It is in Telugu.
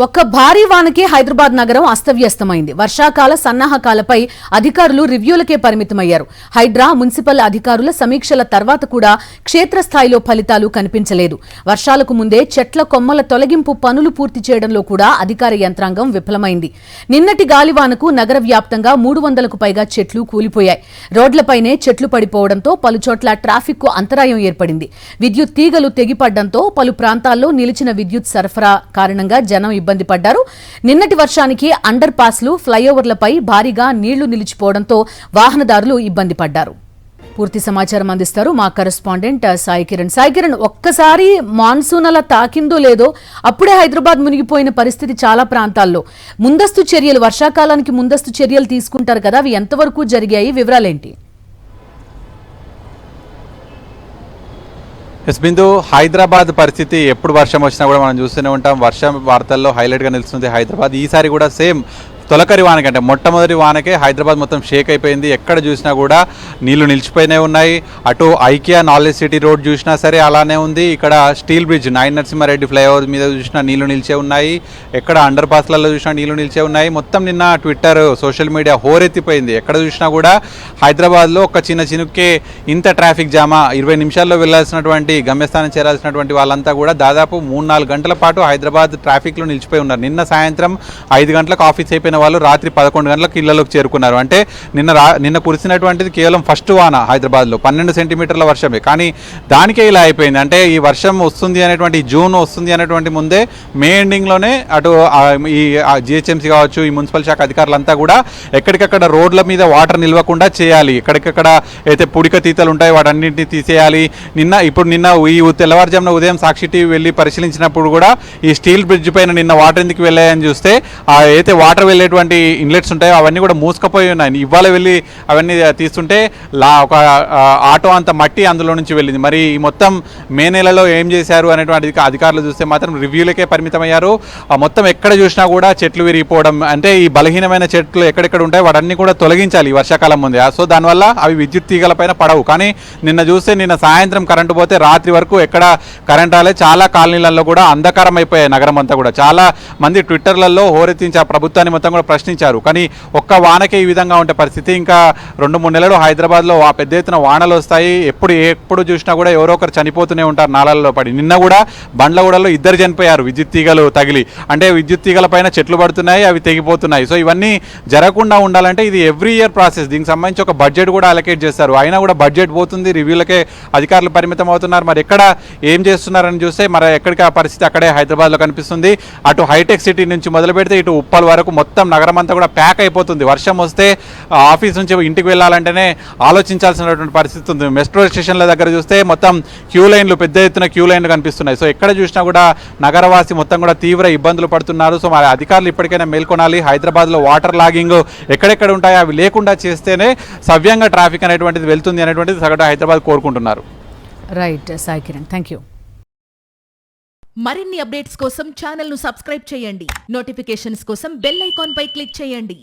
ఒక్క భారీ వానకే హైదరాబాద్ నగరం అస్తవ్యస్తమైంది. వర్షాకాల సన్నాహకాలపై అధికారులు రివ్యూలకే పరిమితమయ్యారు. హైడ్రా, మున్సిపల్ అధికారుల సమీక్షల తర్వాత కూడా క్షేత్రస్థాయిలో ఫలితాలు కనిపించలేదు. వర్షాలకు ముందే చెట్ల కొమ్మల తొలగింపు పనులు పూర్తి చేయడంలో కూడా అధికార యంత్రాంగం విఫలమైంది. నిన్నటి గాలివానకు నగర వ్యాప్తంగా 300కు పైగా చెట్లు కూలిపోయాయి. రోడ్లపైనే చెట్లు పడిపోవడంతో పలుచోట్ల ట్రాఫిక్ కు అంతరాయం ఏర్పడింది. విద్యుత్ తీగలు తెగిపడ్డంతో పలు ప్రాంతాల్లో నిలిచిన విద్యుత్ సరఫరా కారణంగా జనం ఇబ్బంది పడ్డారు. నిన్నటి వర్షానికి అండర్ పాస్లు, ఫ్లైఓవర్లపై భారీగా నీళ్లు నిలిచిపోవడంతో వాహనదారులు ఇబ్బంది పడ్డారు. పూర్తి సమాచారం అందిస్తారు మా కరెస్పాండెంట్ సాయి కిరణ్. సాయి కిరణ్, ఒక్కసారి మాన్సూన్ అలా తాకిందో లేదో అప్పుడే హైదరాబాద్ మునిగిపోయిన పరిస్థితి చాలా ప్రాంతాల్లో. ముందస్తు చర్యలు, వర్షాకాలానికి ముందస్తు చర్యలు తీసుకుంటారు కదా, అవి ఎంతవరకు జరిగాయి, వివరాలేంటి? బిందు, హైదరాబాద్ పరిస్థితి ఎప్పుడు వర్షం వచ్చినా కూడా మనం చూస్తూనే ఉంటాం. వర్షం వార్తల్లో హైలైట్గా నిలుస్తుంది హైదరాబాద్. ఈసారి కూడా సేమ్ తొలకరి వానకంటే మొట్టమొదటి వానకే హైదరాబాద్ మొత్తం షేక్ అయిపోయింది. ఎక్కడ చూసినా కూడా నీళ్లు నిలిచిపోయినే ఉన్నాయి. అటు ఐకియా నాలెడ్జ్ సిటీ రోడ్ చూసినా సరే అలానే ఉంది. ఇక్కడ స్టీల్ బ్రిడ్జ్, నాయన నరసింహారెడ్డి ఫ్లైఓవర్ మీద చూసినా నీళ్లు నిలిచే ఉన్నాయి. ఎక్కడ అండర్ పాస్లలో చూసినా నీళ్లు నిలిచే ఉన్నాయి. మొత్తం నిన్న ట్విట్టర్, సోషల్ మీడియా హోరెత్తిపోయింది. ఎక్కడ చూసినా కూడా హైదరాబాద్లో ఒక చిన్న చినుకే ఇంత ట్రాఫిక్ జామా. 20 నిమిషాల్లో వెళ్లాల్సినటువంటి గమ్యస్థానం చేరాల్సినటువంటి వాళ్ళంతా కూడా దాదాపు 3-4 గంటల పాటు హైదరాబాద్ ట్రాఫిక్లో నిలిచిపోయి ఉన్నారు. నిన్న సాయంత్రం 5 గంటలకు ఆఫీస్ అయిపోయిన వాళ్ళు రాత్రి 11 గంటలకు ఇళ్లలోకి చేరుకున్నారు. అంటే నిన్న కురిసినటువంటిది కేవలం ఫస్ట్ వాన హైదరాబాద్లో 12 సెంటీమీటర్ల వర్షమే. కానీ దానికే ఇలా అయిపోయింది. అంటే ఈ వర్షం వస్తుంది అనేటువంటి, జూన్ వస్తుంది అనేటువంటి ముందే మే ఎండింగ్లోనే అటు ఈ జిహెచ్ఎంసీ కావచ్చు, ఈ మున్సిపల్ శాఖ అధికారులంతా కూడా ఎక్కడికక్కడ రోడ్ల మీద వాటర్ నిల్వకుండా చేయాలి. ఎక్కడికక్కడ అయితే పుడిక తీతలు ఉంటాయి వాటన్నింటినీ తీసేయాలి. నిన్న ఈ తెల్లవారుజామున ఉదయం సాక్షి టీవీ వెళ్ళి పరిశీలించినప్పుడు కూడా ఈ స్టీల్ బ్రిడ్జ్ పైన నిన్న వాటర్ ఎందుకు వెళ్ళాయని చూస్తే అయితే వాటర్ వెళ్ళేటువంటి ఇన్లెట్స్ ఉంటాయో అవన్నీ కూడా మూసుకుపోయి ఉన్నాయి. ఇవాళ వెళ్ళి అవన్నీ తీస్తుంటే ఒక ఆటో అంత మట్టి అందులో నుంచి వెళ్ళింది. మరి ఈ మొత్తం మే నెలలో ఏం చేశారు అనేటువంటి అధికారులు చూస్తే మాత్రం రివ్యూలకే పరిమితమయ్యారు. మొత్తం ఎక్కడ చూసినా కూడా చెట్లు విరిగిపోవడం, అంటే ఈ బలహీనమైన చెట్లు ఎక్కడెక్కడ ఉంటాయి వాటన్ని కూడా తొలగించాలి ఈ వర్షాకాలం ముందే. సో దానివల్ల అవి విద్యుత్ తీగల పైన పడవు. కానీ నిన్న సాయంత్రం కరెంటు పోతే రాత్రి వరకు ఎక్కడ కరెంట్ రాలే. చాలా కాలనీలలో కూడా అంధకారం అయిపోయాయి నగరం అంతా కూడా. చాలా మంది ట్విట్టర్లలో హోరెత్తించి ఆ ప్రభుత్వాన్ని మొత్తం కూడా ప్రశ్నించారు. కానీ ఒక్క వానకే ఈ విధంగా ఉంటే పరిస్థితి ఇంకా 2-3 నెలలు హైదరాబాద్లో పెద్ద ఎత్తున వానలు వస్తాయి. ఎప్పుడు చూసినా కూడా ఎవరో ఒకరు చనిపోతూనే ఉంటారు నాళాలలో పడి. నిన్న కూడా బండ్లగూడలో 2 చనిపోయారు విద్యుత్ తీగలు తగిలి. అంటే విద్యుత్ తీగల పైన చెట్లు పడుతున్నాయి, అవి తెగిపోతున్నాయి. సో ఇవన్నీ జరగకుండా ఉండాలంటే ఇది ఎవ్రీ ఇయర్ ప్రాసెస్. దీనికి సంబంధించి ఒక బడ్జెట్ కూడా అలొకేట్ చేస్తారు. అయినా కూడా బడ్జెట్ పోతుంది, రివ్యూలకే అధికారులు పరిమితం అవుతున్నారు. మరి ఎక్కడ ఏం చేస్తున్నారని చూస్తే మరి ఎక్కడికి ఆ పరిస్థితి అక్కడే హైదరాబాద్లో కనిపిస్తుంది. అటు హైటెక్ సిటీ నుంచి మొదలు పెడితే ఇటు ఉప్పల్ వరకు మొత్తం నగరం అంతా కూడా ప్యాక్ అయిపోతుంది. వర్షం వస్తే ఆఫీస్ నుంచి ఇంటికి వెళ్ళాలంటేనే ఆలోచించాల్సినటువంటి పరిస్థితి ఉంది. మెట్రో స్టేషన్ల దగ్గర చూస్తే మొత్తం పెద్ద ఎత్తున క్యూ లైన్లు కనిపిస్తున్నాయి. సో ఎక్కడ చూసినా కూడా నగరవాసి మొత్తం కూడా తీవ్ర ఇబ్బందులు పడుతున్నారు. సో మరి అధికారులు ఇప్పటికైనా మేల్కొనాలి. హైదరాబాద్లో వాటర్ లాగింగ్ ఎక్కడెక్కడ ఉంటాయో అవి లేకుండా చేస్తేనే సవ్యంగా ట్రాఫిక్ అనేటువంటిది వెళ్తుంది అనేటువంటిది సగటు హైదరాబాద్ కోరుకుంటున్నారు. Right Sai Kiran, thank you. మరిన్ని అప్డేట్స్ కోసం ఛానల్ ను సబ్స్క్రైబ్ చేయండి. నోటిఫికేషన్స్ కోసం బెల్ ఐకాన్ పై క్లిక్ చేయండి.